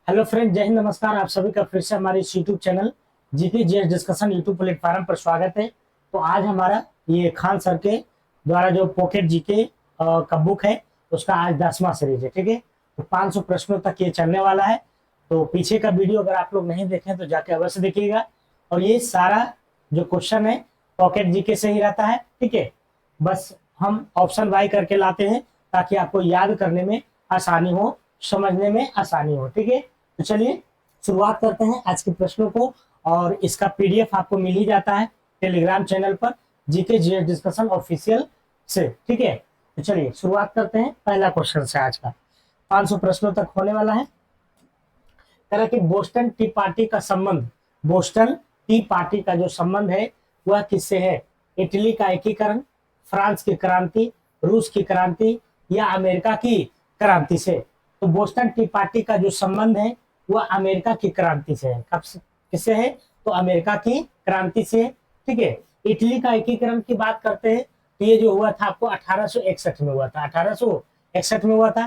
Hello friend, जय हिंद, नमस्कार। आप सभी का फिर से हमारे इस YouTube channel GK GS discussion YouTube platform पर स्वागत है। तो आज हमारा ये खान सर के द्वारा जो पॉकेट जीके का बुक है उसका आज 10वां सीरीज है। ठीक है, तो 500 प्रश्नों तक ये चलने वाला है। तो पीछे का वीडियो अगर आप लोग नहीं देखें तो जाके अवश्य देखिएगा। और ये सारा जो क्वेश्चन है पॉकेट जीके से ही रहता है। ठीक है, बस हम ऑप्शन बाई करके लाते हैं ताकि आपको याद करने में आसानी हो, समझने में आसानी हो। ठीक है, तो चलिए शुरुआत करते हैं आज के प्रश्नों को। और इसका पीडीएफ आपको मिल ही जाता है टेलीग्राम चैनल पर जीके जीएस डिस्कशन ऑफिशियल से। ठीक है, तो चलिए शुरुआत करते हैं पहला क्वेश्चन से। आज का 500 प्रश्नों तक होने वाला है। तरह की बोस्टन टी पार्टी का संबंध, बोस्टन टी पार्टी का जो संबंध है वह किससे है? इटली का एकीकरण, फ्रांस की क्रांति, रूस की क्रांति या अमेरिका की क्रांति से? तो बोस्टन टी पार्टी का जो संबंध है वह अमेरिका की क्रांति से है। कब से, किससे है? तो अमेरिका की क्रांति से। ठीक है, इटली का एकीकरण की बात करते हैं तो ये जो हुआ था आपको 1861 में हुआ था, 1861 में हुआ था।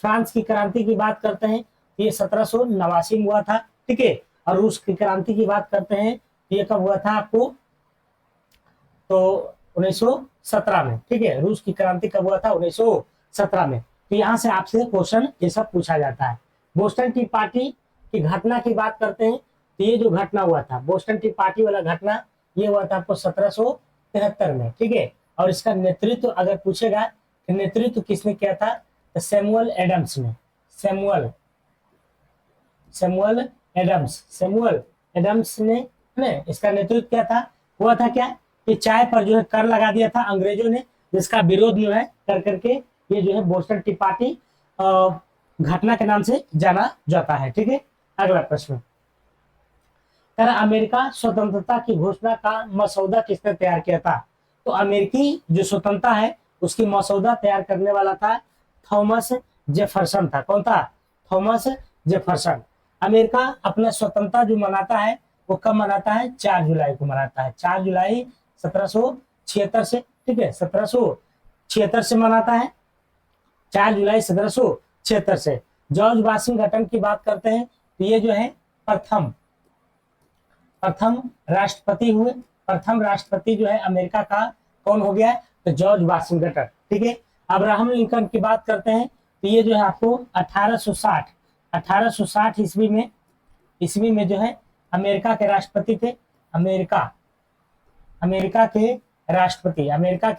फ्रांस की क्रांति की बात करते हैं तो ये 1789 में हुआ था। ठीक है, और रूस की क्रांति की बात करते हैं तो ये कब हुआ था आपको? तो 1917 में। ठीक है, रूस की क्रांति कब हुआ था? 1917 में। तो यहाँ से आपसे क्वेश्चन ये सब पूछा जाता है। बोस्टन टी पार्टी की घटना की बात करते हैं तो ये जो घटना हुआ था बोस्टन टी पार्टी वाला घटना, ये हुआ था आपको 1773 में। ठीक है, और इसका नेतृत्व अगर पूछेगा तो नेतृत्व किसने किया था? तो सैमुअल एडम्स ने। सैमुअल एडम्स ने इसका नेतृत्व किया था। हुआ था क्या कि चाय पर जो है कर लगा दिया था अंग्रेजों ने, जिसका विरोध जो है कर करके ये जो है बोस्टन टी पार्टी घटना के नाम से जाना जाता है। ठीक है, अगला प्रश्न। अमेरिका स्वतंत्रता की घोषणा का मसौदा किसने तैयार किया था? तो अमेरिकी जो स्वतंत्रता है उसकी मसौदा तैयार करने वाला था थॉमस जेफरसन था। कौन था? Thomas Jefferson. अमेरिका अपना स्वतंत्रता जो मनाता है वो कब मनाता है? 4 जुलाई को मनाता है। 4 जुलाई 1776 से। ठीक है, 1776 से मनाता है, 4 जुलाई 1776 से। जॉर्ज वाशिंगटन की बात करते हैं तो ये जो है प्रथम राष्ट्रपति हुए। प्रथम राष्ट्रपति जो है अमेरिका का कौन हो गया है? तो जॉर्ज वाशिंगटन। ठीक है, अब्राहम लिंकन की बात करते हैं तो ये जो है आपको 1860 ईस्वी में जो है अमेरिका के राष्ट्रपति थे। अमेरिका के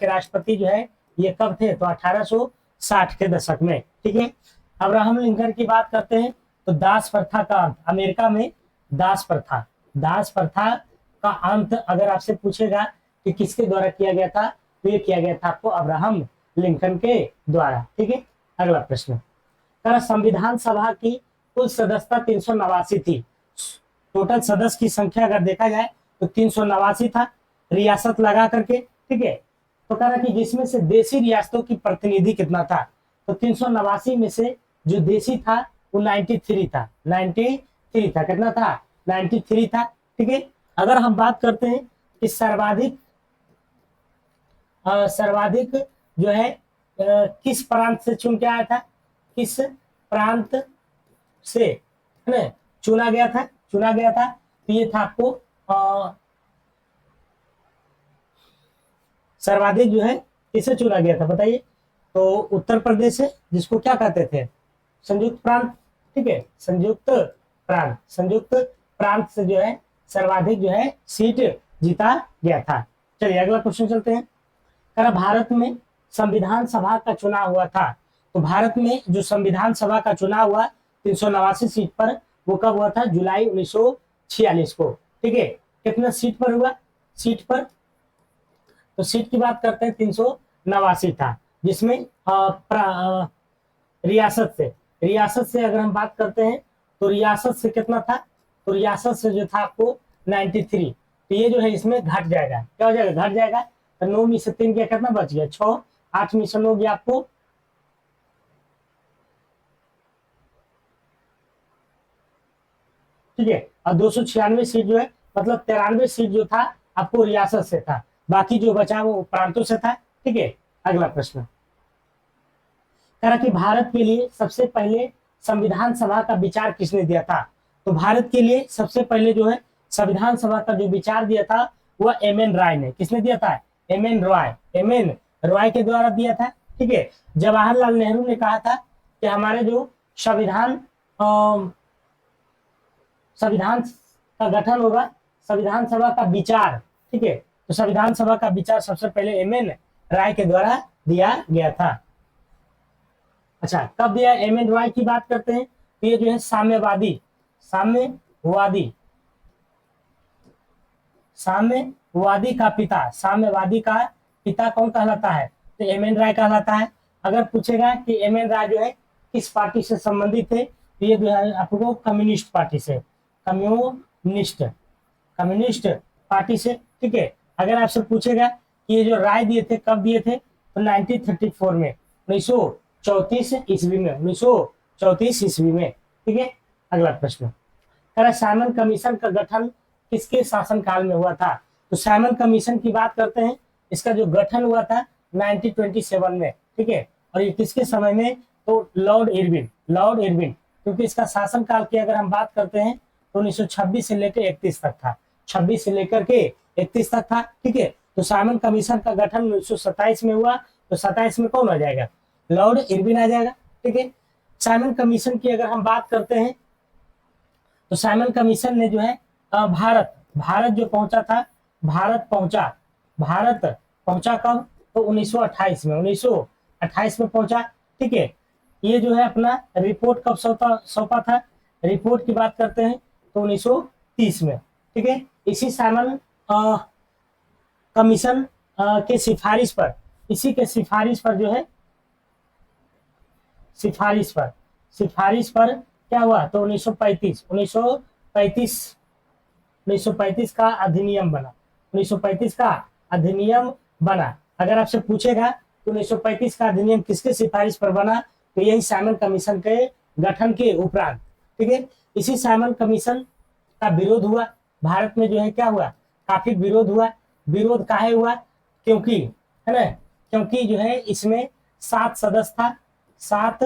राष्ट्रपति जो है ये कब थे? तो 1860 के दशक में। ठीक है, अब्राहम लिंकन की बात करते हैं तो दास प्रथा का अंत, अमेरिका में दास प्रथा का अंत अगर आपसे पूछेगा कि किसके द्वारा किया गया था तो ये किया गया था आपको अब्राहम लिंकन के द्वारा। ठीक है, अगला प्रश्न। संविधान सभा की कुल सदस्यता 389 थी। टोटल सदस्य की संख्या अगर देखा जाए तो 389 था, रियासत लगा करके। ठीक है, तो कह रहा कि जिसमें से देशी रियासतों की प्रतिनिधि कितना था? तो 389 में से जो देशी था वो 93 था। 93 था। कितना था? 93 था। ठीक है, अगर हम बात करते हैं कि सर्वाधिक जो है किस प्रांत से चुन के आया था? किस प्रांत से है ना चुना गया था? तो ये था आपको सर्वाधिक जो है किसे चुना गया था बताइए? तो उत्तर प्रदेश है, जिसको क्या कहते थे? संयुक्त प्रांत। ठीक है, संयुक्त प्रांत से जो है सर्वाधिक जो है सीट जीता गया था। चलिए अगला क्वेश्चन चलते हैं। भारत में संविधान सभा का चुनाव हुआ था। तो भारत में जो संविधान सभा का चुनाव हुआ 389 सीट पर, वो कब हुआ था? जुलाई 1946 को। ठीक है, कितना सीट पर हुआ? तो सीट की बात करते हैं 389 था, जिसमें रियासत से अगर हम बात करते हैं तो रियासत से कितना था? तो रियासत से जो था आपको 93। तो ये जो है इसमें घट जाएगा। क्या हो जाएगा? घट जाएगा। तो 9 में से 3 गया, कितना बच गया? 6। 8 में से 9 गया आपको, ठीक है, और 296 सीट जो है मतलब 93 सीट जो था आपको रियासत से था, बाकी जो बचा वो प्रांतों से था। ठीक है, अगला प्रश्न। कह रहा कि भारत के लिए सबसे पहले संविधान सभा का विचार किसने दिया था? तो भारत के लिए सबसे पहले जो है संविधान सभा का जो विचार दिया था वह एम.एन. राय ने। किसने दिया था? एम.एन. रॉय, एम.एन. रॉय के द्वारा दिया था। ठीक है, जवाहरलाल नेहरू ने कहा था कि हमारे जो संविधान संविधान का गठन होगा, संविधान सभा का विचार, ठीक है, तो संविधान सभा का विचार सबसे पहले एम.एन. राय के द्वारा दिया गया था। अच्छा, कब दिया? एम.एन. रॉय की बात करते हैं तो ये जो है साम्यवादी, साम्यवादी, साम्यवादी का पिता, साम्यवादी का पिता कौन कहलाता है? तो एम.एन. राय कहलाता है। अगर पूछेगा कि एम.एन. राय जो है किस पार्टी से संबंधित थे, तो ये जो है आपको कम्युनिस्ट पार्टी से, कम्युनिस्ट पार्टी से। ठीक है, अगर आपसे पूछेगा कि ये जो राय दिए थे कब दिए थे, तो 1934 में, 1934 ईस्वी में, 1934 ईस्वी में। ठीक है, अगला प्रश्न, साइमन कमीशन का गठन किसके शासनकाल में हुआ था? तो साइमन कमीशन की बात करते हैं, इसका जो गठन हुआ था 1927 में। ठीक है, और ये किसके समय में? तो लॉर्ड इरविन, क्योंकि इसका शासनकाल की अगर हम बात करते हैं तो 1926 से लेकर 31 तक था, 26 से लेकर के 31 तक था। ठीक है, तो साइमन कमीशन का गठन 1927 में हुआ, तो 27 में कौन आ जाएगा? लॉर्ड इरविन आ जाएगा। ठीक है, साइमन कमीशन की अगर हम बात करते हैं तो साइमन कमीशन ने जो है भारत जो पहुंचा था, भारत पहुंचा कब? तो 1928 में, 1928 में पहुंचा। ठीक है, ये जो है अपना रिपोर्ट कब सौंपा था? रिपोर्ट की बात करते हैं तो 1930 में। ठीक है, इसी साइमन कमीशन के सिफारिश पर, इसी के सिफारिश पर जो है, सिफारिश पर क्या हुआ? तो 1935 का अधिनियम बना, 1935 का अधिनियम बना। अगर आपसे पूछेगा तो 1935 का अधिनियम किसके सिफारिश पर बना, तो यही साइमन कमीशन के गठन के उपरांत। ठीक है, इसी साइमन कमीशन का विरोध हुआ भारत में, जो है क्या हुआ? काफी विरोध हुआ। विरोध काहे हुआ? क्योंकि, है ना, क्योंकि जो है इसमें 7 सदस्य था, 7,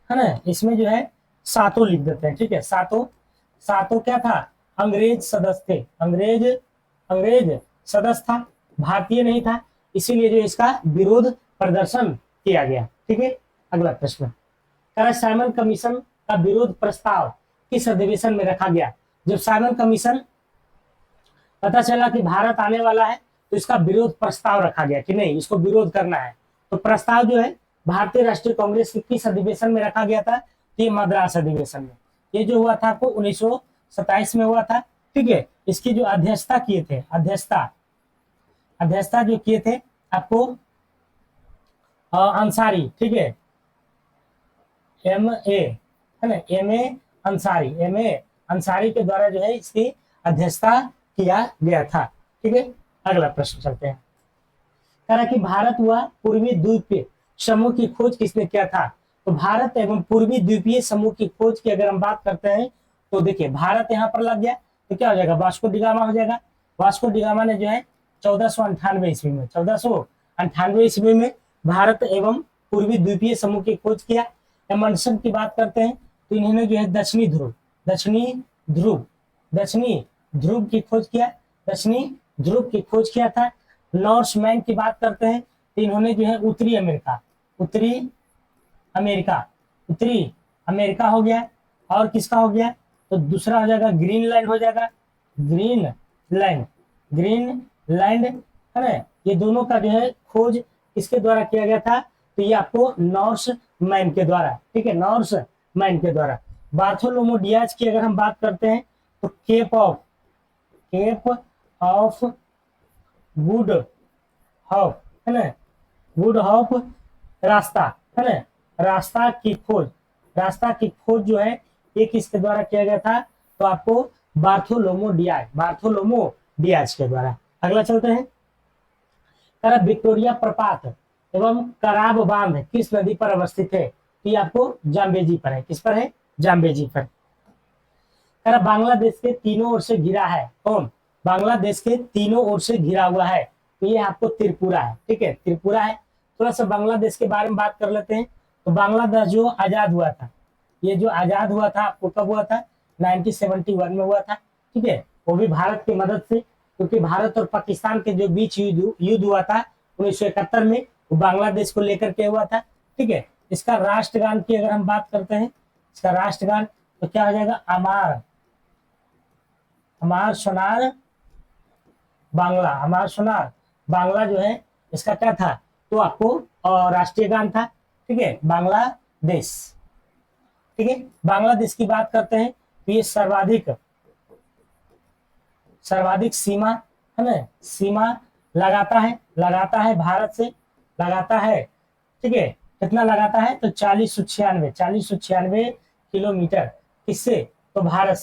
है ना, इसमें जो है 7 लिख देते हैं। ठीक है, 7 क्या था? अंग्रेज सदस्य थे, अंग्रेज सदस्य था, भारतीय नहीं था, इसीलिए जो इसका विरोध प्रदर्शन किया गया। ठीक है, अगला प्रश्न, साइमन कमीशन का विरोध प्रस्ताव किस अधिवेशन में रखा गया? जब साइमन कमीशन पता चला कि भारत आने वाला है तो इसका विरोध प्रस्ताव रखा गया कि नहीं, इसको विरोध करना है। तो प्रस्ताव जो है भारतीय राष्ट्रीय कांग्रेस के किस अधिवेशन में रखा गया था? ये मद्रास अधिवेशन में। ये जो हुआ था आपको 1927 में हुआ था। ठीक है, इसकी जो अध्यक्षता किए थे, अध्यक्षता जो किए थे आपको अंसारी। ठीक है, M.A. है ना, M.A. अंसारी के द्वारा जो है इसकी अध्यक्षता किया गया था। ठीक है, अगला प्रश्न चलते हैं। कह रहा कि भारत व पूर्वी द्वीपीय समूह की खोज किसने किया था? तो भारत एवं पूर्वी द्वीपीय समूह की खोज की अगर हम बात करते हैं तो देखिए, भारत यहाँ पर लग गया तो क्या हो जाएगा? वास्को डिगामा हो जाएगा। वास्को डिगामा ने जो है 1498 ईस्वी में, 1498 ईस्वी में भारत एवं पूर्वी द्वीपीय समूह की खोज किया। एमंडसन की बात करते हैं तो इन्होंने जो है दक्षिणी ध्रुव की खोज किया, दक्षिणी ध्रुव की खोज किया था। नॉर्समैन की बात करते हैं तो इन्होंने जो है उत्तरी अमेरिका हो गया। और किसका हो गया? तो दूसरा हो जाएगा ग्रीनलैंड हो जाएगा, ग्रीनलैंड, है ना। ये दोनों का जो है खोज किसके द्वारा किया गया था? तो ये आपको नॉर्समैन के द्वारा। ठीक है, नॉर्समैन के द्वारा। बार्थोलोमो डियाज की अगर हम बात करते हैं तो केप ऑफ गुड होप, है ना, गुड होप रास्ता, है ना, रास्ता की खोज जो है ये किसके द्वारा किया गया था? तो आपको बार्थोलोमो डियाज के द्वारा। अगला चलते हैं। विक्टोरिया प्रपात एवं कराब बांध किस नदी पर अवस्थित है? ये आपको जाम्बेजी पर है। किस पर है? जाम्बेजी पर। बांग्लादेश के तीनों ओर से घिरा है। कौन? बांग्लादेश के तीनों ओर से घिरा हुआ है, तो ये आपको त्रिपुरा है। ठीक है, त्रिपुरा है। थोड़ा सा बांग्लादेश के बारे में बात कर लेते हैं। तो बांग्लादेश जो आजाद हुआ था, ये जो आजाद हुआ था आपको कब हुआ था, 1971 में हुआ था। ठीक है, वो भी भारत की मदद से, क्योंकि भारत और पाकिस्तान के जो बीच युद्ध हुआ था 1971 में, वो बांग्लादेश को लेकर के हुआ था। ठीक है, इसका राष्ट्रगान की अगर हम बात करते हैं, इसका राष्ट्रगान तो क्या हो जाएगा, अमार अमार सोनार बांग्ला, अमार सोनार बांग्ला जो है इसका क्या था, तो आपको राष्ट्रीय गान था। ठीक है, बांग्लादेश। ठीक है, बांग्लादेश की बात करते हैं तो ये सर्वाधिक सर्वाधिक सीमा है ना, सीमा लगाता है भारत से, लगाता है। ठीक है, कितना लगाता है, तो 4096 किलोमीटर, किससे, तो भारत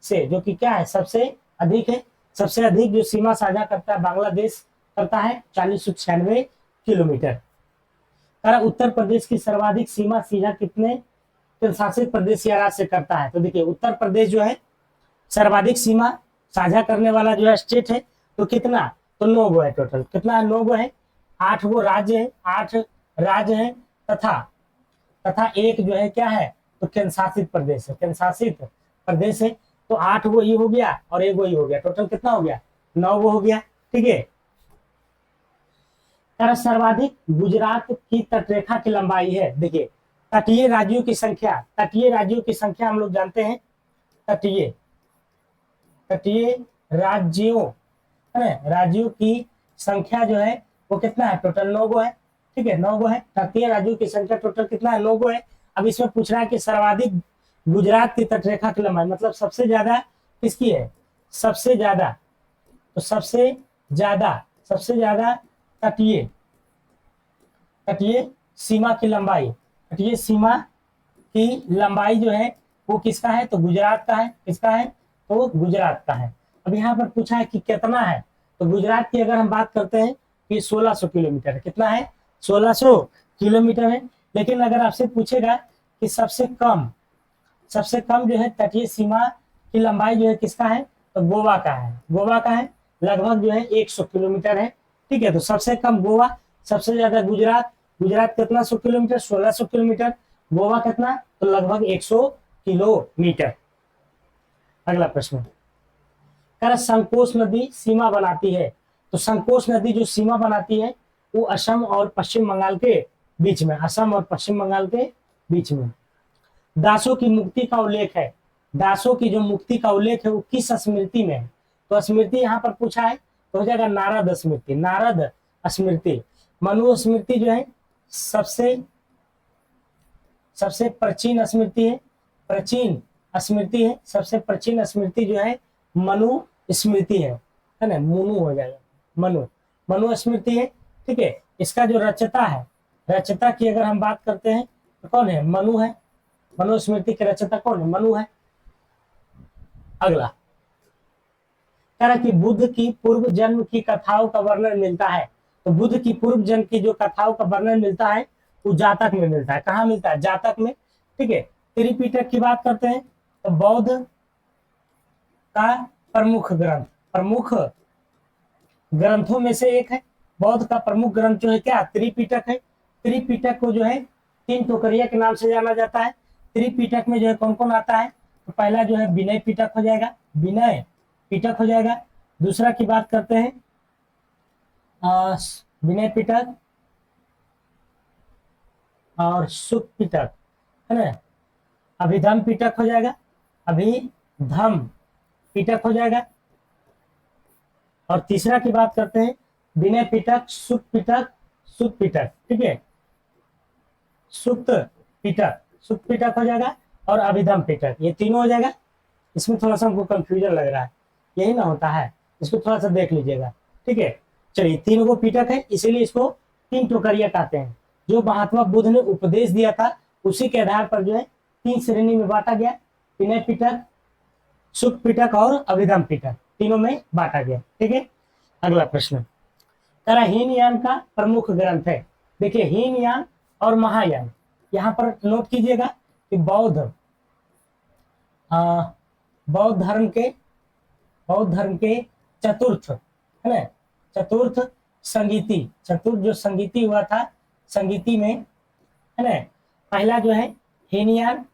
से जो कि क्या है, सबसे अधिक है। सबसे अधिक जो सीमा साझा करता है बांग्लादेश करता है 4096 किलोमीटर। उत्तर प्रदेश की सर्वाधिक सीमा सीधा कितने केंद्र शासित प्रदेश या राज्य से करता है, तो देखिए उत्तर प्रदेश जो है सर्वाधिक सीमा साझा करने वाला जो है स्टेट है, तो कितना, तो 9 गो है टोटल, कितना 9 गो है, 8 गो राज्य है, 8 राज्य है, तथा एक जो है क्या है, तो केंद्र शासित प्रदेश है, केंद्र शासित प्रदेश है। तो 8 गो ये हो गया और 1 गो ये हो गया, टोटल कितना हो गया, 9 गो हो गया। ठीक है, सर्वाधिक गुजरात की तटरेखा की लंबाई है, देखिए तटीय राज्यों की संख्या हम लोग जानते हैं, तटीय राज्यों है ना, राज्यों की संख्या जो है वो कितना है, टोटल 9 गो है। ठीक है, 9 गो है, तटीय राज्यों की संख्या टोटल कितना है, 9 गो है। अब इसमें पूछ रहा है कि सर्वाधिक गुजरात की तटरेखा की लंबाई, मतलब सबसे ज्यादा किसकी है, सबसे ज्यादा, तो सबसे ज्यादा तटीय सीमा की लंबाई, तटीय सीमा की लंबाई जो है वो किसका है, तो गुजरात का है। किसका है, तो गुजरात का है। अब यहाँ पर पूछा है कि कितना है, तो गुजरात की अगर हम बात करते हैं कि 1600 किलोमीटर है, कितना है, 1600 किलोमीटर है। लेकिन अगर आपसे पूछेगा कि सबसे कम जो है तटीय सीमा की लंबाई जो है किसका है, तो गोवा का है, लगभग जो है 100 किलोमीटर है। ठीक है, तो सबसे कम गोवा, सबसे ज्यादा गुजरात कितना 100 किलोमीटर, 1600 किलोमीटर, गोवा कितना, तो लगभग 100 किलोमीटर। अगला प्रश्न, संकोच नदी सीमा बनाती है, तो संकोच नदी जो सीमा बनाती है वो असम और पश्चिम बंगाल के बीच में, दासों की मुक्ति का उल्लेख है, दासों की जो मुक्ति का उल्लेख है वो किस स्मृति में है, तो स्मृति यहाँ पर पूछा है तो हो जाएगा नारद स्मृति। मनु स्मृति जो है सबसे प्राचीन स्मृति है, सबसे प्राचीन स्मृति जो है मनु स्मृति है ना, मुनु हो जाएगा, मनु स्मृति है। ठीक है, इसका जो रचता की अगर हम बात करते हैं तो कौन है, मनु स्मृति के रचयिता कौन है, मनु है। अगला कि बुद्ध की पूर्व जन्म की कथाओं का वर्णन मिलता है, तो बुद्ध की पूर्व जन्म की जो कथाओं का वर्णन मिलता है वो जातक में मिलता है। कहाँ मिलता है, जातक में। ठीक है, त्रिपिटक की बात करते हैं तो बौद्ध का प्रमुख ग्रंथों में से एक है, बौद्ध का प्रमुख ग्रंथ जो है क्या, त्रिपिटक है। त्रिपिटक को जो है 3 टोकरिया के नाम से जाना जाता है। त्रिपिटक में जो है कौन कौन आता है, तो पहला जो है विनय पिटक हो जाएगा, दूसरा की बात करते हैं विनय पिटक और सुख पिटक है ना, अभिधम पिटक हो जाएगा, और तीसरा की बात करते हैं विनय पिटक, सुख पिटक। ठीक है, सुक्त पिटक हो जाएगा और अभिधम पिटक, ये तीनों हो जाएगा। इसमें थोड़ा सा हमको कंफ्यूजन लग रहा है, यही ना होता है, इसको थोड़ा सा देख लीजिएगा। ठीक है, चलिए 3 गो पिटक है, इसीलिए इसको 3 टोकरिया कहते हैं। जो महात्मा बुद्ध ने उपदेश दिया था उसी के आधार पर जो है 3 श्रेणी में बांटा गया, विनय पिटक, सुख पिटक और अभिधम पिटक, तीनों में बांटा गया। ठीक है, अगला प्रश्न, हीनयान का प्रमुख ग्रंथ है। देखिए हीनयान और महायान, यहाँ पर नोट कीजिएगा कि बौद्ध धर्म के चतुर्थ है ना, चतुर्थ जो संगीति हुआ था, संगीति में है ना। पहला जो है हीनयान,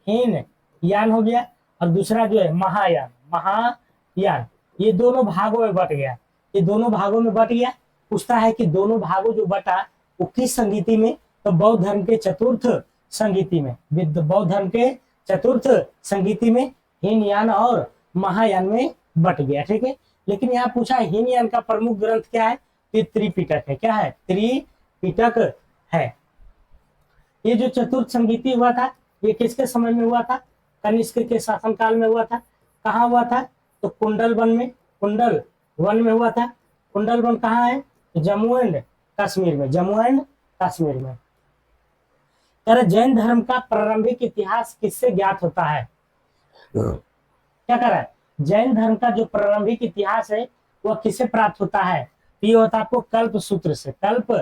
हीन यान हो गया, और दूसरा जो है महायान, महायान। ये दोनों भागों में बट गया, ये दोनों भागों में बट गया। पूछता है कि दोनों भागों जो बटा वो किस संगीति में, तो बौद्ध धर्म के चतुर्थ संगीति में, बौद्ध धर्म के चतुर्थ संगीति में हीनयान और महायान में बट गया, ठीक है। लेकिन यहाँ पूछा हीनयान का प्रमुख ग्रंथ क्या है, ये त्रिपिटक है। क्या है, त्रिपिटक है। ये जो चतुर्थ संगीति हुआ था, ये किसके समय में हुआ था, कनिष्क के शासनकाल में हुआ था। कहाँ हुआ था, तो कुंडल वन में, कुंडल वन में हुआ था। कुंडल वन कहाँ है, जम्मू एंड कश्मीर में, जम्मू एंड कश्मीर में। अरे जैन धर्म का प्रारंभिक इतिहास किससे ज्ञात होता है, क्या कर रहा है, जैन धर्म का जो प्रारंभिक इतिहास है वह किससे प्राप्त होता है, ये होता है आपको कल्प सूत्र से, कल्प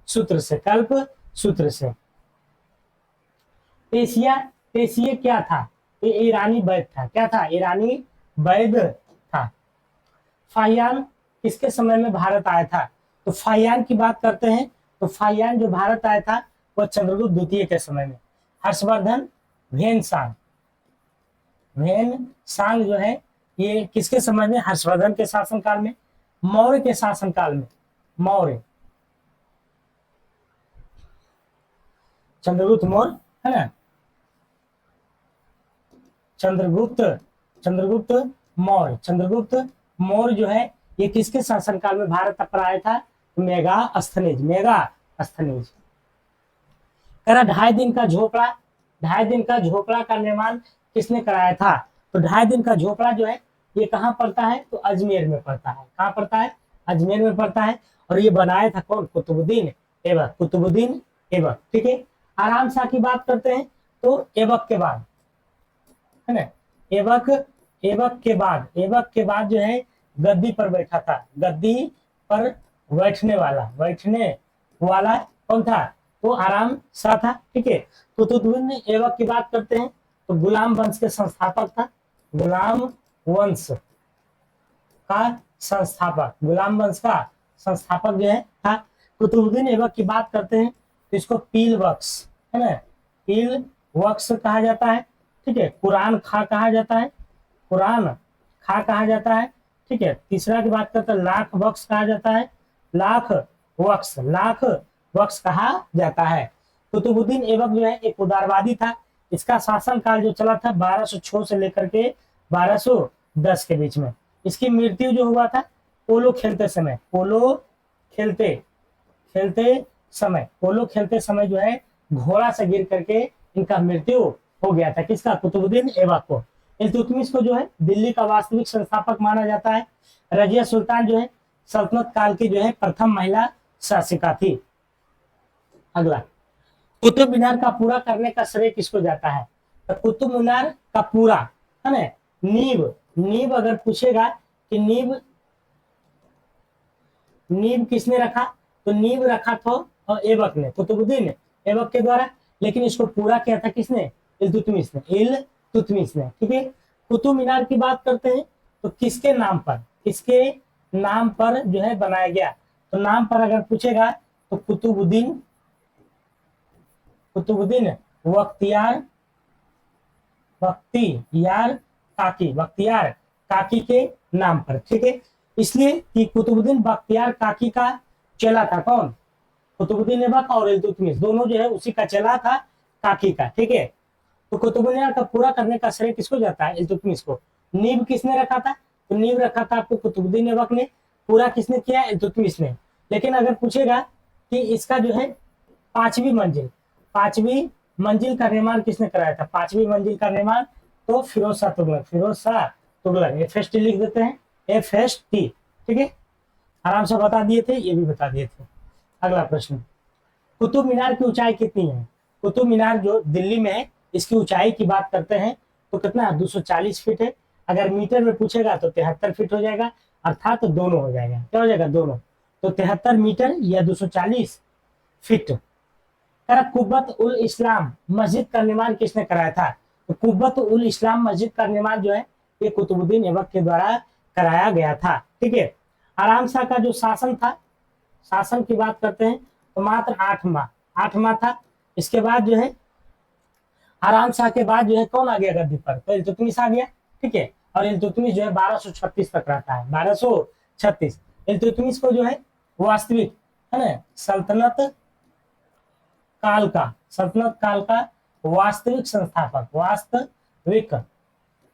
सूत्र से, कल्प सूत्र से। पेशिया, पेशिये क्या था, ये ईरानी वैद्य था। क्या था, ईरानी वैद्य था। फाहियान किसके समय में भारत आया था, तो फाहियान की बात करते हैं तो फाहियान जो भारत आया था वह चंद्रगुप्त द्वितीय के समय में। हर्षवर्धन भेनसांग, भेनसांग जो है ये किसके समय में, हर्षवर्धन के शासनकाल में, मौर्य के शासनकाल में, मौर्य, चंद्रगुप्त मौर्य है ना, चंद्रगुप्त, चंद्रगुप्त मौर्य, चंद्रगुप्त मौर्य जो है ये किसके शासनकाल में भारत पर आया था, मेगास्थनीज, मेगास्थनीज। कह रहा 2.5 दिन का झोपड़ा, 2.5 दिन का झोपड़ा का निर्माण किसने कराया था, तो 2.5 दिन का झोपड़ा जो है ये कहाँ पड़ता है, तो अजमेर में पड़ता है। कहाँ पड़ता है, अजमेर में पड़ता है। और ये बनाया था कौन, कुतुबुद्दीन ऐबक, कुतुबुद्दीन ऐबक, ठीक है। आराम शाह की बात करते हैं तो ऐबक के बाद, है ना, ऐबक, ऐबक के बाद, ऐबक के बाद जो है गद्दी पर बैठा था, गद्दी पर बैठने वाला, बैठने वाला कौन था, तो आराम शाह था, ठीक है। कुतुबुद्दीन ऐबक की बात करते हैं तो गुलाम वंश के संस्थापक था, गुलाम वंश का संस्थापक, गुलाम वंश का संस्थापक जो है था। कुतुबुद्दीन ऐबक की बात करते हैं तो इसको पील बख्श, है ना, पील बख्श कहा जाता है, ठीक है। कुरान खा कहा जाता है, कुरान खा कहा जाता है, ठीक है। तीसरा की बात करते हैं लाख बख्श कहा जाता है, लाख वक्स, लाख वक्स कहा जाता है। कुतुबुद्दीन ऐबक जो है एक उदारवादी था। इसका शासन काल जो चला था 1206 से लेकर के 1210 के बीच में। इसकी मृत्यु जो हुआ था पोलो खेलते समय, पोलो खेलते खेलते समय, पोलो खेलते समय जो है घोड़ा से गिर करके इनका मृत्यु हो गया था। किसका, कुतुबुद्दीन ऐबक को। इल्तुतमिश को जो है दिल्ली का वास्तविक संस्थापक माना जाता है। रजिया सुल्तान जो है सल्तनत काल की जो है प्रथम महिला शासिका थी। अगला, कुतुब मीनार का पूरा करने का श्रेय किसको जाता है, तो कुतुब मीनार का पूरा, है ना, नींव, नींव अगर पूछेगा कि नींव, नींव किसने रखा, तो नींव रखा था ऐबक ने, कुतुबुद्दीन ऐबक के द्वारा। लेकिन इसको पूरा किया था किसने, इल्तुतमिश ने, इल्तुतमिश ने, ठीक है। कुतुब मीनार की बात करते हैं तो किसके नाम पर, किसके नाम पर जो है बनाया गया, तो नाम पर अगर पूछेगा तो कुतुबुद्दीन, कुतुबुद्दीन बख्तियार, बख्तियार काकी, बख्तियार काकी के नाम पर, ठीक है। इसलिए कि कुतुबुद्दीन बख्तियार काकी का चेला था कौन, कुतुबुद्दीन ऐबक और इल्तुतमिश दोनों जो है उसी का चेला था, काकी का, ठीक है। तो कुतुब मीनार का पूरा करने का श्रेय किसको जाता है, इल्तुतमिश को। नींव किसने रखा था, तो नींव रखा था आपको कुतुबुद्दीन ऐबक ने, पूरा किसने किया, इल्तुतमिश ने। लेकिन अगर पूछेगा कि इसका जो है 5वीं मंजिल, 5वीं मंजिल का निर्माण किसने कराया था, 5वीं मंजिल का निर्माण तो फिरोज शाह तुगलक, फिरोज शाह तुगलक, FST लिख देते हैं, FST, ठीक है। आराम से बता दिए थे, ये भी बता दिए थे। अगला प्रश्न, कुतुब मीनार की ऊंचाई कितनी है, कुतुब मीनार जो दिल्ली में है इसकी ऊंचाई की बात करते हैं तो कितना, 240 फीट है। अगर मीटर में पूछेगा तो 73 फीट हो जाएगा, अर्थात तो दोनों हो जाएगा, क्या हो जाएगा, दोनों। तो 73 मीटर या 240 फीट। कुब्बत उल इस्लाम मस्जिद का निर्माण किसने कराया था, तो कुब्बत उल इस्लाम मस्जिद का निर्माण जो है ये कुतुबुद्दीन ऐबक के द्वारा कराया गया था, ठीक है। आराम शाह का जो शासन था, शासन की बात करते हैं तो मात्र 8 माह, 8 माह था। इसके बाद जो है आराम शाह के बाद जो है कौन आ गया गद्दी पर, तो इल्तुतमिश आ गया, ठीक है। और इल्तुतमिश जो है 1236 तक रहता है, 1236। इल्तुतमिश को जो है वास्तविक है ना सल्तनत काल का वास्तविक संस्थापक,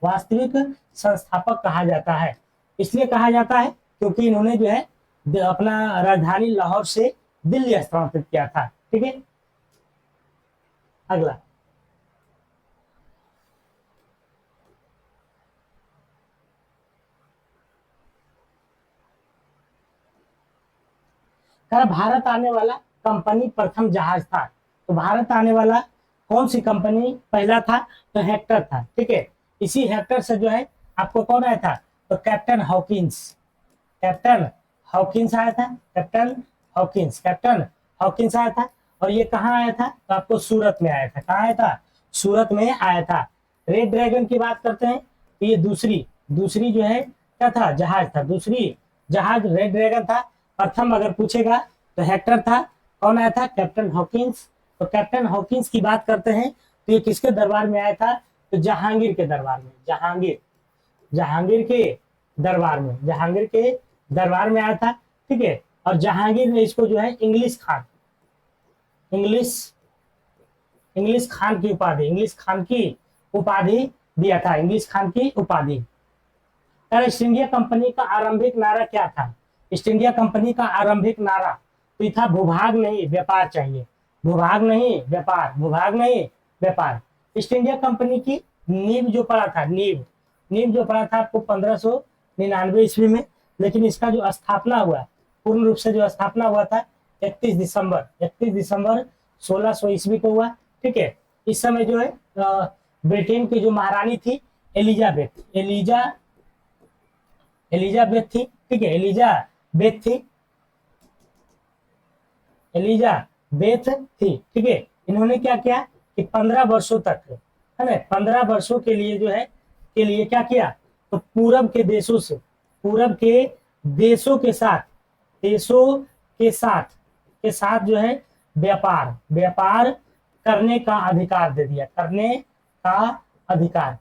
वास्तविक संस्थापक कहा जाता है। इसलिए कहा जाता है क्योंकि इन्होंने जो है अपना राजधानी लाहौर से दिल्ली स्थानांतरित किया था, ठीक है। अगला, भारत आने वाला कंपनी प्रथम जहाज था, तो भारत आने वाला कौन सी कंपनी पहला था, तो हेक्टर था, ठीक है। इसी हेक्टर से जो है आपको कौन आया था, तो कैप्टन हॉकिंस आया था, कैप्टन हॉकिंस आया था। और ये कहाँ आया था, तो आपको सूरत में आया था, कहाँ आया था, सूरत में आया था। रेड ड्रैगन की बात करते हैं तो ये दूसरी जो है क्या था, जहाज था, दूसरी जहाज रेड ड्रैगन था। प्रथम अगर पूछेगा तो हेक्टर था, कौन आया था, कैप्टन हॉकिंस। तो कैप्टन हॉकिंस की बात करते हैं तो ये किसके दरबार में आया था, तो जहांगीर के दरबार में, जहांगीर के दरबार में आया था, ठीक है। और जहांगीर ने इसको जो है इंग्लिश खान की उपाधि दिया था, इंग्लिश खान की उपाधि। ईस्ट इंडिया कंपनी का आरंभिक नारा क्या था, ईस्ट इंडिया कंपनी का आरंभिक नारा तो था भूभाग नहीं व्यापार चाहिए, भूभाग नहीं व्यापार। ईस्ट इंडिया कंपनी की नींव जो पड़ा था आपको 1599 ईस्वी में, लेकिन इसका जो स्थापना हुआ, पूर्ण रूप से जो स्थापना हुआ था 31 दिसंबर 1600 ईस्वी को हुआ, ठीक है। इस समय जो है ब्रिटेन की जो महारानी थी एलिजाबेथ थी, ठीक है, एलिजाबेथ थी, ठीक है। इन्होंने क्या किया कि 15 वर्षों तक है ना, 15 वर्षों के लिए जो है क्या किया, तो पूरब के देशों के साथ जो है व्यापार करने का अधिकार दे दिया, करने का अधिकार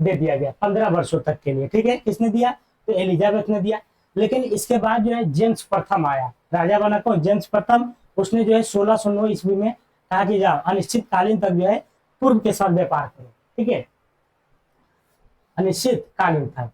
दे दिया गया 15 वर्षों तक के लिए, ठीक है। किसने दिया, तो एलिजाबेथ ने दिया। लेकिन इसके बाद जो है जेम्स प्रथम आया, राजा बना कौन, जेम्स प्रथम। उसने जो है 1609 ईस्वी में कहा कि जाओ अनिश्चित कालीन तक जो है पूर्व के साथ व्यापार करो, ठीक है, अनिश्चित कालीन था।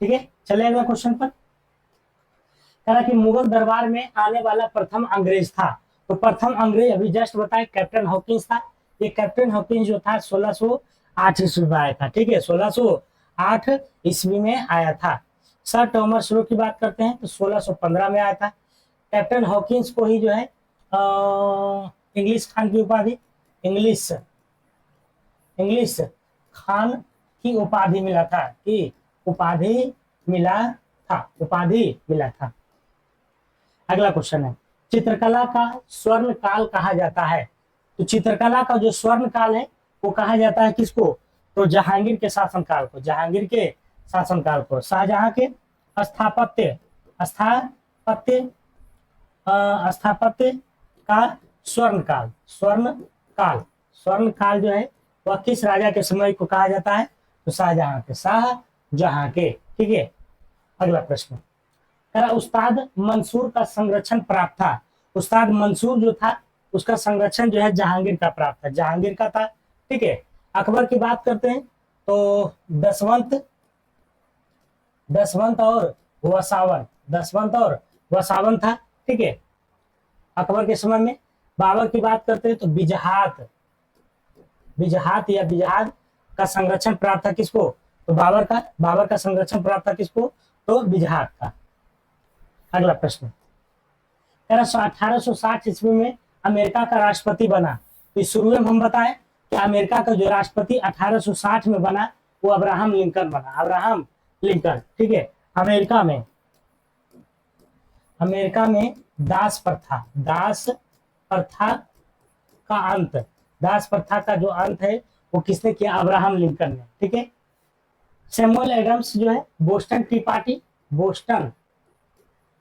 ठीक है, चले अगला क्वेश्चन पर। कहा कि मुगल दरबार में आने वाला प्रथम अंग्रेज था, तो प्रथम अंग्रेज अभी जस्ट बताए कैप्टन हॉकिंस था। ये कैप्टन हॉकिंस जो था 1608 ईस्वी में आया था, ठीक है, 1608 ईस्वी में आया था। सर थॉमस लो की बात करते हैं तो 1615 में आया था। कैप्टन हॉकिंस को ही जो है इंग्लिश खान की उपाधि, इंग्लिश खान की उपाधि मिला था, कि उपाधि मिला था। अगला क्वेश्चन है, चित्रकला का स्वर्ण काल कहा जाता है, तो चित्रकला का जो स्वर्ण काल है वो कहा जाता है किसको, तो जहांगीर के शासनकाल को, शाहजहां के स्थापत्य का स्वर्ण काल जो है वह किस राजा के समय को कहा जाता है, तो शाहजहां के, ठीक है। अगला प्रश्न, उस्ताद मंसूर का संरक्षण प्राप्त था, उस्ताद मंसूर जो था उसका संरक्षण जो है जहांगीर का प्राप्त था, जहांगीर का था, ठीक है। अकबर की बात करते हैं तो दसवंत और वसावन था, ठीक है, अकबर के समय में। बाबर की बात करते हैं तो बिजहाद का संरक्षण प्राप्त था किसको, तो बाबर का संरक्षण प्राप्त था किसको, तो बिजहाद का। अगला प्रश्न, 1860 ईस्वी में अमेरिका का राष्ट्रपति बना, तो शुरू में हम बताएं कि अमेरिका का जो राष्ट्रपति 1860 में बना वो अब्राहम लिंकन बना, ठीक है। अमेरिका में दास प्रथा का जो अंत है वो किसने किया, अब्राहम लिंकन ने, ठीक है। सैमुअल एडम्स जो है Boston T party Boston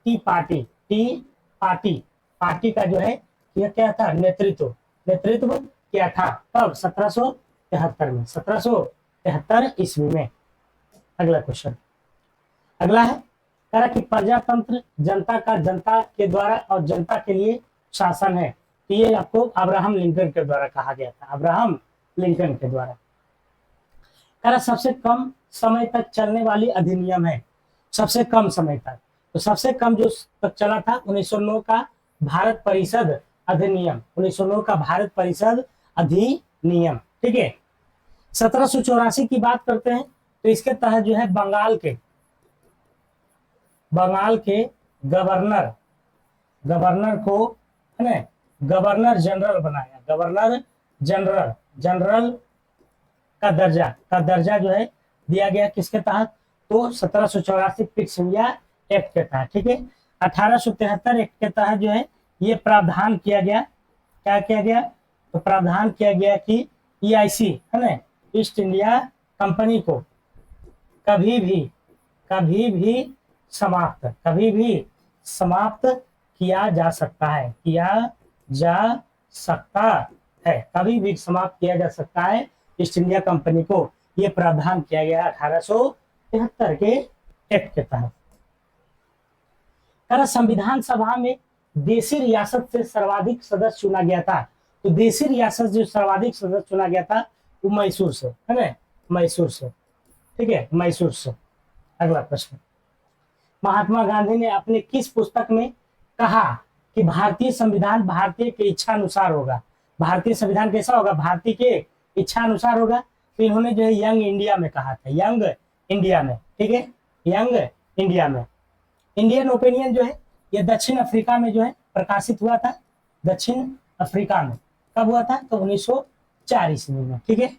T party, party का जो है यह क्या था, नेतृत्व किया था। कब? 1773 में, 1773 ईस्वी में। अगला क्वेश्चन, अगला है कह रहा कि प्रजातंत्र जनता का जनता के द्वारा और जनता के लिए शासन है। तो ये आपको अब्राहम लिंकन के द्वारा कहा गया था, अब्राहम लिंकन के द्वारा। कह रहा सबसे कम समय तक चलने वाली अधिनियम है, सबसे कम समय तक। तो सबसे कम जो तक चला था 1909 का भारत परिषद अधिनियम, 1909 का भारत परिषद अधिनियम। ठीक है, 1784 की बात करते हैं तो इसके तहत जो है बंगाल के गवर्नर को है ना गवर्नर जनरल बनाया, गवर्नर जनरल का दर्जा जो है दिया गया किसके तहत? तो 1784 क्विट्स इंडिया एक्ट के तहत। ठीक है, 1873 एक्ट के तहत जो है ये प्रावधान किया गया, क्या किया गया? तो प्रावधान किया गया कि EIC है ना, ईस्ट इंडिया कंपनी को कभी भी समाप्त किया जा सकता है, कभी भी समाप्त किया जा सकता है ईस्ट इंडिया कंपनी को। यह प्रावधान किया गया 1873 के एक्ट के तहत। संविधान सभा में देशी रियासत से सर्वाधिक सदस्य चुना गया था। तो देशी रियासत जो सर्वाधिक सदस्य चुना गया था वो मैसूर से, है ना, मैसूर से। ठीक है, मैसूर से। अगला प्रश्न, महात्मा गांधी ने अपने किस पुस्तक में कहा कि भारतीय संविधान भारतीय के इच्छा अनुसार होगा? भारतीय संविधान कैसा होगा? भारतीय के इच्छा अनुसार होगा। तो इन्होंने जो है यंग इंडिया में कहा था, यंग इंडिया में। ठीक है, यंग इंडिया में। इंडियन ओपिनियन जो है ये दक्षिण अफ्रीका में जो है प्रकाशित हुआ था, दक्षिण अफ्रीका में। कब हुआ था? तो 1904 ईस्वी में। ठीक है,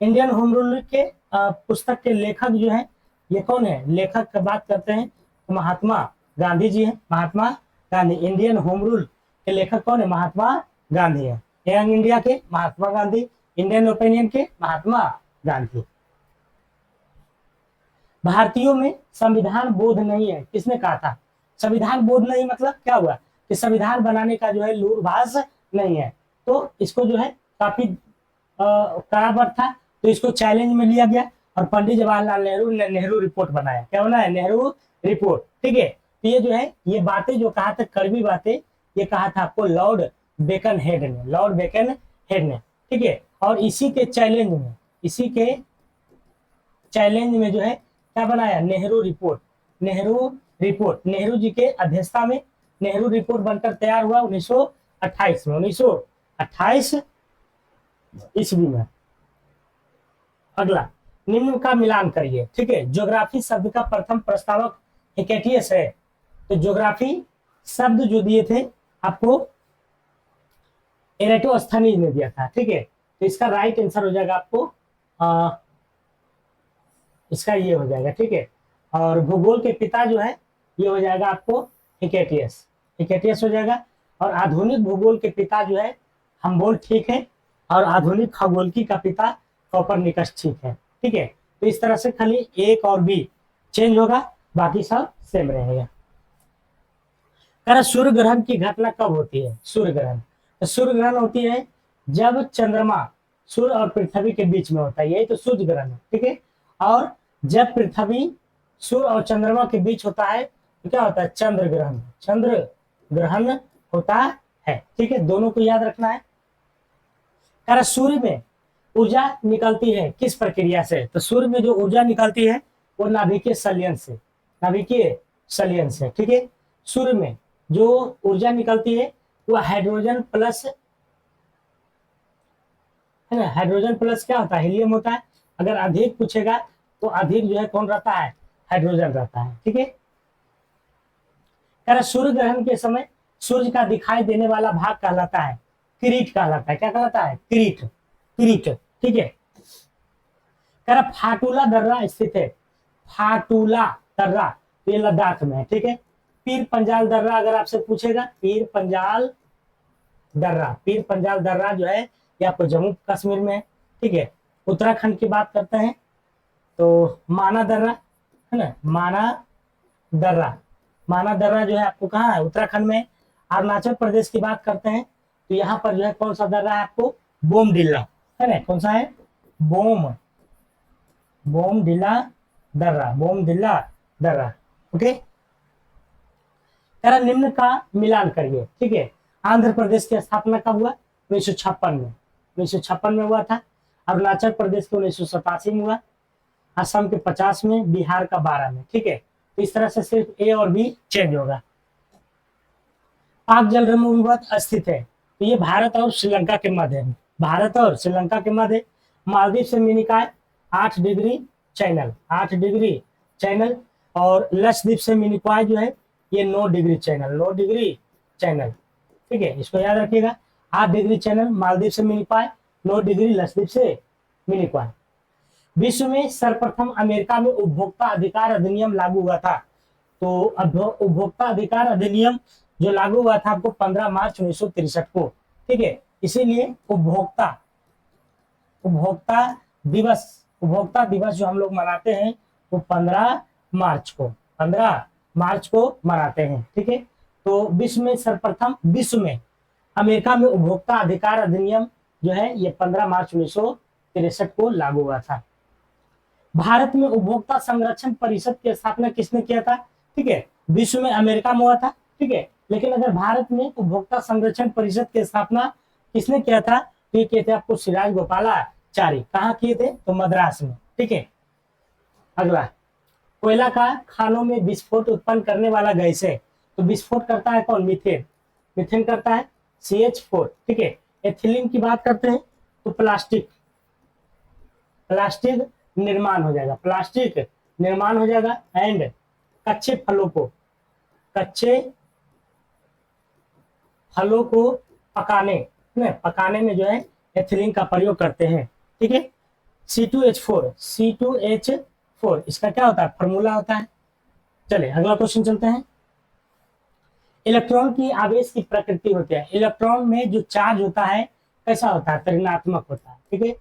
इंडियन होम रूल के पुस्तक के लेखक जो है ये कौन है? लेखक की बात करते हैं तो महात्मा गांधी जी है, Mahatma Gandhi. Indian home rule के लेखक कौन है? महात्मा गांधी है। यंग इंडिया के महात्मा गांधी, इंडियन ओपिनियन के महात्मा गांधी। भारतीयों में संविधान बोध नहीं है, किसने कहा था? संविधान बोध नहीं मतलब क्या हुआ कि संविधान बनाने का जो है लूरभास नहीं है। तो इसको जो है काफी बराबर था, तो इसको चैलेंज में लिया गया और पंडित जवाहरलाल नेहरू ने नेहरू रिपोर्ट बनाया। क्या बनाया? नेहरू रिपोर्ट। ठीक है, तो ये जो है ये बातें जो कहा था, कड़वी बातें, ये कहा था आपको लॉर्ड बेकन हेड ने। ठीक है, और इसी के चैलेंज में जो है क्या बनाया? नेहरू रिपोर्ट। नेहरू जी के अध्यक्षता में नेहरू रिपोर्ट बनकर तैयार हुआ 1928 में, 1928 ईस्वी में। अगला, निम्न का मिलान करिए। ठीक है, ज्योग्राफी शब्द का प्रथम प्रस्तावक हिकेटियस है। तो ज्योग्राफी शब्द जो दिए थे आपको एरेटोस्थनीज ने दिया था। ठीक है, तो इसका राइट आंसर हो जाएगा आपको इसका ये हो जाएगा। ठीक है, और भूगोल के पिता जो है ये हो जाएगा आपको हिकेटियस हो जाएगा। और आधुनिक भूगोल के पिता जो है हमबोल्ट ठीक है, और आधुनिक खगोलकी का पिता कोपरनिकस ठीक है। ठीक है, तो इस तरह से खाली एक और बी चेंज होगा, बाकी सब सेम रहेगा। सूर्य ग्रहण की घटना कब होती है? सूर्य ग्रहण, तो सूर्य ग्रहण होती है जब चंद्रमा सूर्य और पृथ्वी के बीच में होता है, यही तो सूर्य ग्रहण है। ठीक है, और जब पृथ्वी सूर्य और चंद्रमा के बीच होता है तो क्या होता है? चंद्र ग्रहण होता है। ठीक है, दोनों को याद रखना है। सूर्य में ऊर्जा निकलती है किस प्रक्रिया से? तो सूर्य में जो ऊर्जा निकलती है वो नाभिकीय संलयन से। ठीक है, सूर्य में जो ऊर्जा निकलती है वो हाइड्रोजन प्लस, है ना, हाइड्रोजन प्लस क्या होता है? हीलियम होता है। अगर अधिक पूछेगा तो अधिक जो है कौन रहता है? हाइड्रोजन रहता है। ठीक है, सूर्य ग्रहण के समय सूर्य का दिखाई देने वाला भाग कहलाता है किरीट कहलाता है। क्या कहलाता है? किरीट। ठीक है, फाटूला दर्रा स्थित है। फाटूला दर्रा ये लद्दाख में है। ठीक है, पीर पंजाल दर्रा अगर आपसे पूछेगा, पीर पंजाल दर्रा जो है ये आपको जम्मू कश्मीर में है। ठीक है, उत्तराखंड की बात करते हैं तो माना दर्रा, है ना, माना दर्रा। माना दर्रा जो है आपको कहाँ है, उत्तराखंड में। अरुणाचल प्रदेश की बात करते हैं तो यहाँ पर जो है कौन सा दर्रा है आपको, बोमडिल्ला, है ना, कौन सा है, बोमडिल्ला दर्रा, बोमडिल्ला दर्रा। ओके, जरा निम्न का मिलान करिए, ठीक है। आंध्र प्रदेश की स्थापना कब हुआ, 1956 में, 1956 में हुआ था। अरुणाचल प्रदेश के 1987 में हुआ, असम के 50 में, बिहार का 12 में, ठीक है। तो इस तरह से सिर्फ ए और बी चेंज होगा। पाक जल विवाद स्थित है तो ये भारत और श्रीलंका के मध्य है, भारत और श्रीलंका के मध्य। मालदीव से Minicoy 8 degree channel, 8 degree channel. और लक्षद्वीप से मिनिकॉय जो है ये 9 डिग्री चैनल, 9 डिग्री चैनल, ठीक है, इसको याद रखिएगा। 8 डिग्री चैनल मालदीव से मिनिकॉय, 9 डिग्री लक्षद्वीप से मिनिकॉय। विश्व में सर्वप्रथम अमेरिका में उपभोक्ता अधिकार अधिनियम लागू हुआ था। तो उपभोक्ता अधिकार अधिनियम जो लागू हुआ था आपको 15 मार्च 1963 को, ठीक है। इसीलिए उपभोक्ता उपभोक्ता दिवस जो हम लोग मनाते हैं वो 15 मार्च को, 15 मार्च को मनाते हैं, ठीक है। तो विश्व में सर्वप्रथम, विश्व में अमेरिका में उपभोक्ता अधिकार अधिनियम जो है ये 15 मार्च 1963 को लागू हुआ था। भारत में उपभोक्ता संरक्षण परिषद की स्थापना किसने किया था, ठीक है। विश्व में अमेरिका में हुआ था, ठीक है, लेकिन अगर भारत में उपभोक्ता संरक्षण परिषद की स्थापना किसने किया था तो ये किए थे आपको सिराज गोपालाचारी। कहाँ किए थे, तो मद्रास में, ठीक है। अगला, कोयला का खानों में विस्फोट उत्पन्न करने वाला गैस है तो विस्फोट करता है कौन, मीथेन, मीथेन करता है CH4, ठीक है। एथिलीन की बात करते हैं तो प्लास्टिक निर्माण हो जाएगा, प्लास्टिक निर्माण हो जाएगा। एंड कच्चे फलों को पकाने में जो है एथिलीन का प्रयोग करते हैं, ठीक है। C2H4 इसका क्या होता है, फॉर्मूला होता है। चलिए अगला क्वेश्चन चलते हैं। इलेक्ट्रॉन की आवेश की प्रकृति होती है, इलेक्ट्रॉन में जो चार्ज होता है कैसा होता है, ऋणात्मक होता है, ठीक है।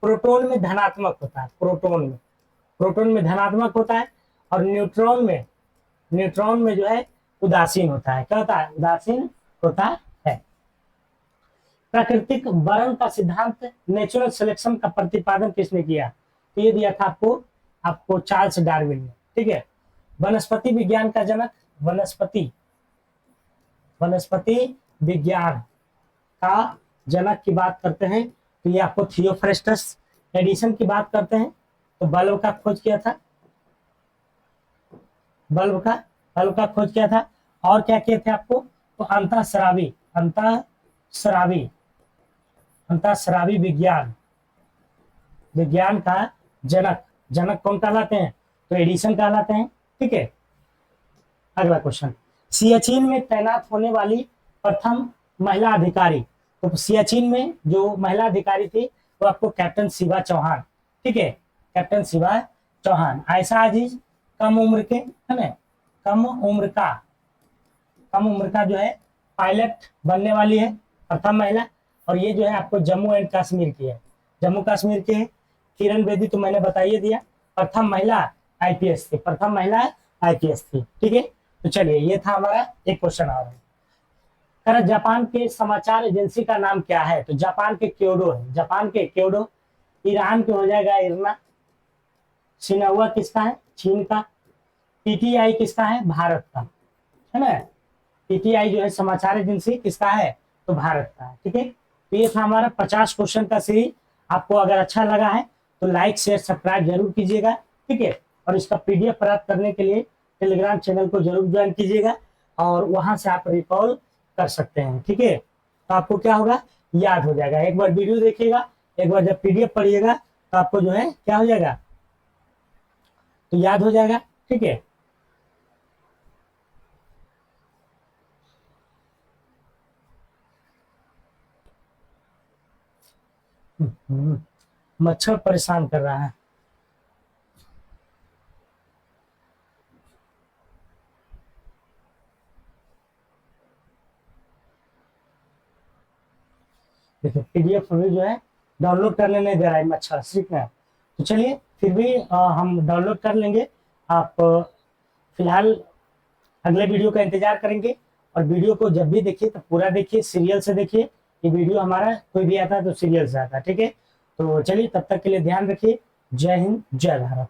प्रोटॉन में धनात्मक होता है, प्रोटॉन में धनात्मक होता है। और न्यूट्रॉन में जो है उदासीन होता है, क्या होता है, उदासीन होता है। प्राकृतिक वर्ण का सिद्धांत, नेचुरल सिलेक्शन का प्रतिपादन किसने किया, तो ये दिया था आपको चार्ल्स डार्विन ने, ठीक है। वनस्पति विज्ञान का जनक, वनस्पति विज्ञान का जनक की बात करते हैं तो ये आपको थियोफ्रेस्टस। एडिसन की बात करते हैं तो बल्ब का खोज किया था, बल्ब का खोज किया था। और क्या किए थे आपको, तो अंतःस्रावी विज्ञान का जनक कौन कहलाते हैं, तो एडिसन कहलाते हैं, ठीक है। अगला क्वेश्चन, सियाचिन में तैनात होने वाली प्रथम महिला अधिकारी, तो सियाचिन में जो महिला अधिकारी थी वो आपको कैप्टन शिवा चौहान, ठीक है, कैप्टन शिवा चौहान। आयशा अजीज कम उम्र के, है ना, कम उम्र का जो है पायलट बनने वाली है, प्रथम महिला। और ये जो है आपको जम्मू एंड कश्मीर की है, जम्मू कश्मीर के है। किरण बेदी तो मैंने बताइए दिया, प्रथम महिला आईपीएस थी, ठीक है। तो चलिए ये था हमारा एक क्वेश्चन आ रहा है। जापान के समाचार एजेंसी का नाम क्या है, तो जापान के क्योडो है, जापान के क्योडो। ईरान के हो जाएगा इरना। सिन्हुआ किसका है, चीन का। पीटीआई किसका है, भारत का, है ना। पीटीआई जो है समाचार एजेंसी किसका है, तो भारत का है, ठीक है। तो ये था हमारा 50 क्वेश्चन का सीरीज। आपको अगर अच्छा लगा है तो लाइक शेयर सब्सक्राइब जरूर कीजिएगा, ठीक है। और इसका पीडीएफ प्राप्त करने के लिए टेलीग्राम चैनल को जरूर ज्वाइन कीजिएगा और वहां से आप रिकॉल कर सकते हैं, ठीक है। तो आपको क्या होगा, याद हो जाएगा। एक बार वीडियो देखिएगा, एक बार जब पीडीएफ पढ़िएगा तो आपको जो है क्या हो जाएगा, तो याद हो जाएगा, ठीक है। मच्छर परेशान कर रहा है। देखिए पीडीएफ अभी जो है डाउनलोड करने नहीं दे रहा है मच्छर, ठीक है। तो चलिए फिर भी हम डाउनलोड कर लेंगे। आप फिलहाल अगले वीडियो का इंतजार करेंगे। और वीडियो को जब भी देखिए तो पूरा देखिए, सीरियल से देखिए। ये वीडियो हमारा कोई भी आता है तो सीरियल से आता है, ठीक है। तो चलिए, तब तक के लिए ध्यान रखिए। जय हिंद, जय भारत।